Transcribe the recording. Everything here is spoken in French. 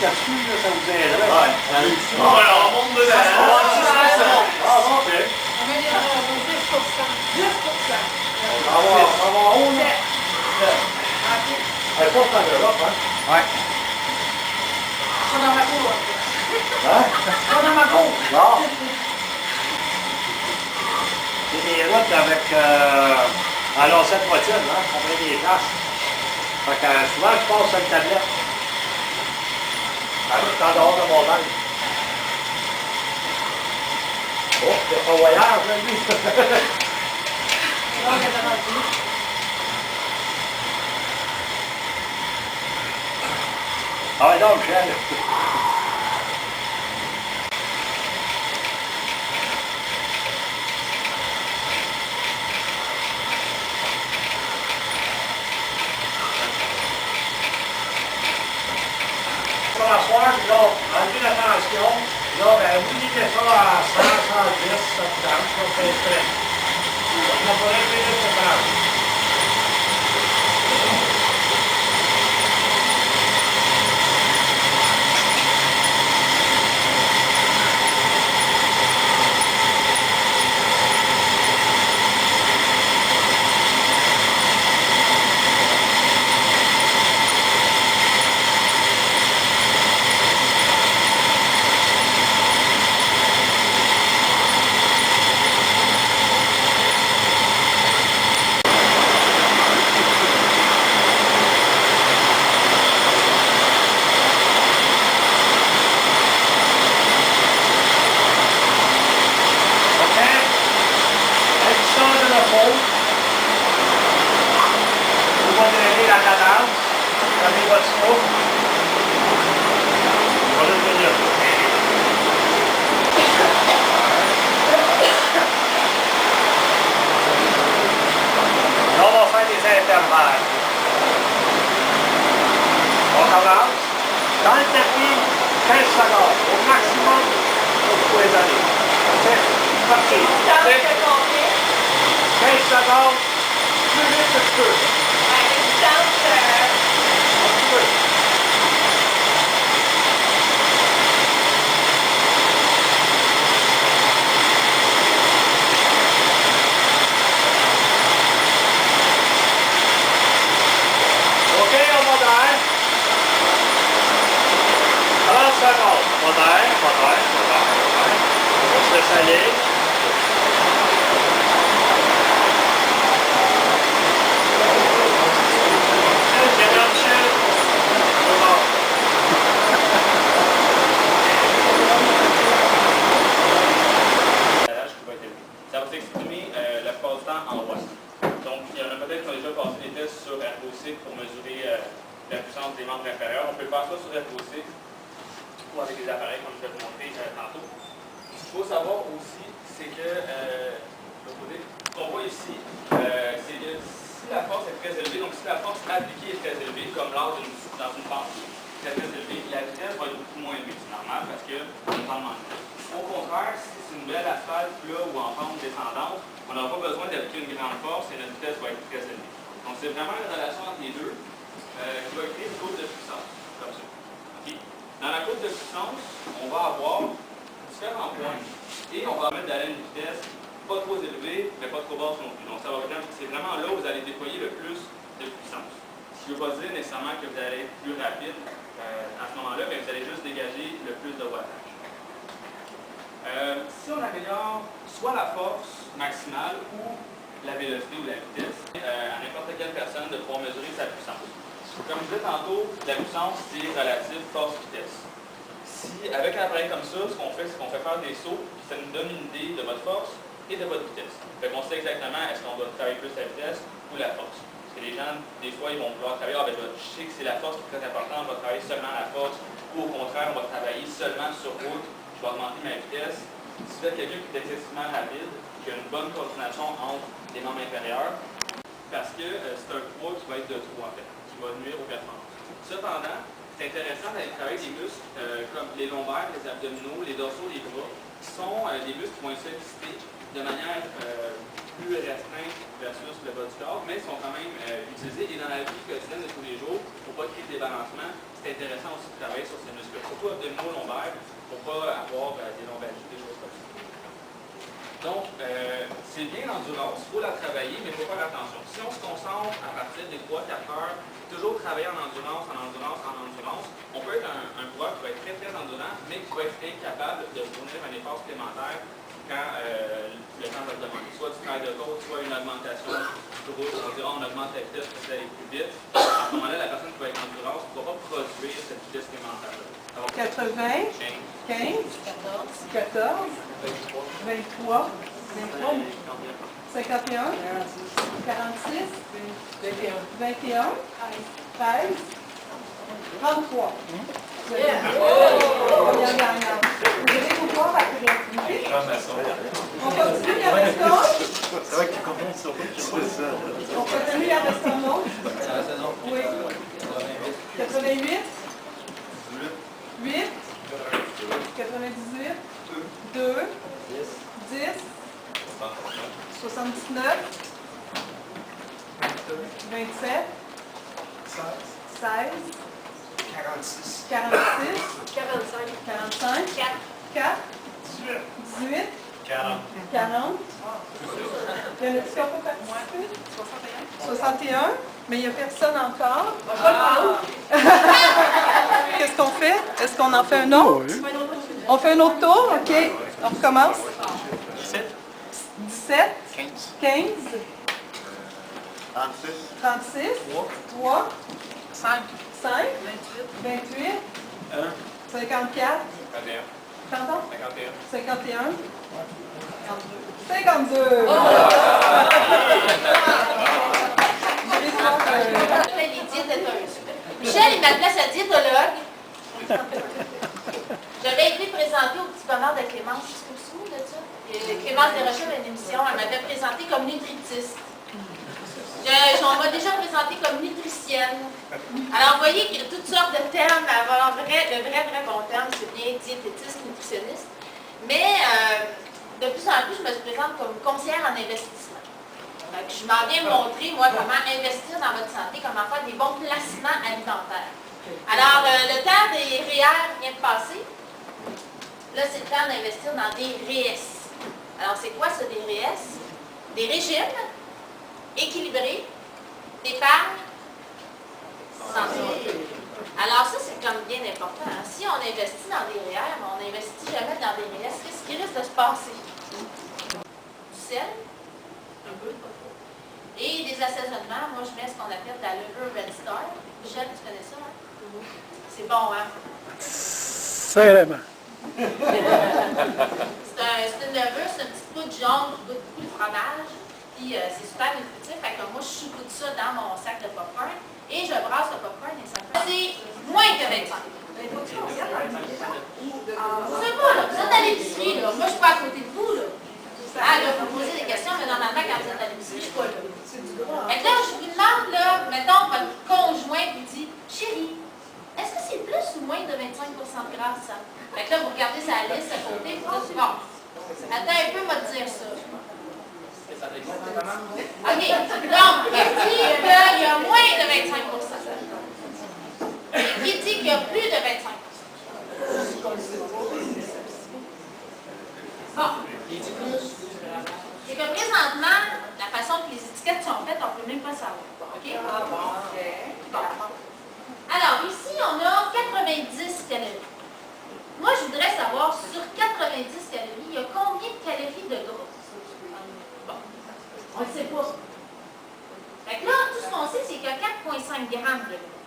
là-dessus, là, ça vous aiderait. Ouais. On monte dedans. Ah, bon, ok. On met 10%. 10%. On va en haut, là. OK. Elle porte en Europe, hein? Ouais. Pas dans ma cour. Hein? Pas dans ma cour. Non. C'est des routes avec à l'ancienne poitine, hein? On met des places. Fait que souvent, je passe sur une tablette. C'est en dehors de mon montagne. Oh, c'est un voyage, là, lui. Non, c'est dans ma cour. Ah ouais, donc, Michel. Sur la soirée, là, enlever la tension. Là, ben, vous mettez ça à 100, 110, ça vous danse, ça fait très. On n'a pas réglé le séparage. On commence. Dans le tapis, 15 secondes. Au maximum, vous pouvez aller. C'est parti. 15 secondes. Plus vite que tu peux. OK, on va derrière. 30 secondes. On va derrière. On se laisse aller. Ça va s'exprimer la plupart du temps en watts. Donc, il y en a peut-être qui ont déjà passé des tests sur ROC pour mesurer la puissance des membres inférieurs. On peut faire ça sur ROC ou avec des appareils comme je vais vous montrer tantôt. Ce qu'il faut savoir aussi, c'est que ce qu'on voit ici, c'est que si la force est très élevée, donc si la force appliquée est très élevée, comme lors dans une pente très élevée, la vitesse va être beaucoup moins élevée. C'est normal parce qu'on est en manque. Au contraire, si c'est une belle asphalte plat ou en pente descendante, on n'aura pas besoin d'appliquer une grande force et notre vitesse va être très élevée. Donc c'est vraiment une relation entre les deux qui va créer une courbe de puissance, comme ça. Okay. Dans la courbe de puissance, on va avoir différents points et on va mettre d'aller une vitesse pas trop élevée, mais pas trop basse non plus. Donc c'est vraiment là où vous allez déployer le plus de puissance. Ce qui ne veut pas dire nécessairement que vous allez être plus rapide à ce moment-là, mais vous allez juste dégager le plus de wattage. Si on améliore soit la force maximale ou la vélocité ou la vitesse, à n'importe quelle personne de pouvoir mesurer sa puissance. Comme je disais tantôt, la puissance c'est relative force-vitesse. Si avec un appareil comme ça, ce qu'on fait, c'est qu'on fait faire des sauts, puis ça nous donne une idée de votre force et de votre vitesse. Fait qu'on sait exactement est-ce qu'on doit travailler plus la vitesse ou la force. Parce que les gens, des fois, ils vont vouloir travailler, je sais que c'est la force qui est très importante, on va travailler seulement la force, ou au contraire, on va travailler seulement sur route, je vais augmenter ma vitesse. Si vous êtes quelqu'un qui est excessivement rapide, qui a une bonne coordination entre les membres inférieurs, parce que c'est un poids qui va être de trop, en fait, qui va nuire aux performances. Cependant, c'est intéressant d'aller travailler des muscles comme les lombaires, les abdominaux, les dorsaux, les bras, qui sont des muscles qui vont être sollicités de manière plus restreinte versus le bas du corps, mais sont quand même utilisés. Et dans la vie quotidienne de tous les jours, pour ne pas créer de débalancement, c'est intéressant aussi de travailler sur ces muscles, surtout abdominaux lombaires, pour ne pas avoir des lombalgies, des choses comme ça. Donc, c'est bien l'endurance, il faut la travailler, mais il faut faire attention. Si on se concentre à partir des 3-4 heures, toujours travailler en endurance, on peut être un coureur qui va être très très endurant, mais qui va être incapable de fournir un effort supplémentaire quand le temps va le demander. Soit du travail de côte, soit une augmentation du rouge, on dit on augmente la vitesse pour aller plus vite. À ce moment-là, la personne qui va être en endurance ne va pas produire cette vitesse supplémentaire-là. 80, 15, 14, 23, 51, 46, 21, 13, 33. Première gagnante. Vous allez vous voir avec l'activité. On continue la restante. C'est vrai que tu commences sur On continue la restante. Oui. 88, 8, 98, 2, 10, 79, 27, 16, 46. 46, 45, 45, 4, 18, 40. 40. Il y en a-t-il qui ont pas participé? 61. Mais il n'y a personne encore. Qu'est-ce qu'on fait? Est-ce qu'on en fait un autre? On fait un autre tour? OK. On recommence. 17, 15, 36, 3, 5, 28, 54, 51, 52. les diététeuses. Michel, il m'appelait sa diétologue. J'avais été présentée au petit bonheur de Clémence. Tu te souviens de ça? Clémence Desrochers avait une émission, elle m'avait présentée comme nutritiste. On m'a déjà présentée comme nutritienne. Alors, vous voyez qu'il y a toutes sortes de termes. Alors, le vrai bon terme, c'est bien diététiste, nutritionniste. Mais de plus en plus, je me présente comme conseillère en investissement. Donc, je m'en viens montrer, moi, comment investir dans votre santé, comment faire des bons placements alimentaires. Alors, le temps des REER vient de passer. Là, c'est le temps d'investir dans des REES. Alors, c'est quoi ça, des REES? Des régimes équilibrés d'épargne santé. Alors, ça, c'est comme bien important. Hein? Si on investit dans des REER, mais on n'investit jamais dans des REES, qu'est-ce qui risque de se passer? Du sel, un peu, pas trop. Et des assaisonnements, moi, je mets ce qu'on appelle de la levure Red Star. Michel, tu connais ça, hein? C'est bon, hein? Sérieusement. C'est une levure, c'est une petite poudre jaune qui goûte beaucoup de fromage. Puis c'est super nutritif. Fait que moi, je choucoute ça dans mon sac de popcorn et je brasse le popcorn et ça me fait. C'est moins que 25. Je sais pas, là. Vous êtes à l'épicerie, là. Moi, je suis pas à côté de vous, là. Ah, là, vous me posez des questions, mais normalement, quand vous êtes à l'épicerie, je suis pas là. Et là, je vous demande, là, mettons, votre conjoint vous dit, chérie, est-ce que c'est plus ou moins de 25 de gras, ça? Fait que là, vous regardez sa liste à côté, vous dites, bon, attends un peu, moi te dire ça. OK. Donc, il dit qu'il y a moins de 25 il dit qu'il y a plus de 25 Bon. C'est que présentement, la façon que les étiquettes sont faites, on ne peut même pas savoir. OK? Bon. Alors, ici, on a 90 calories. Moi, je voudrais savoir, sur 90 calories, il y a combien de calories de gras? Bon. On ne sait pas. Fait que là, tout ce qu'on sait, c'est qu'il y a 4,5 grammes de gras.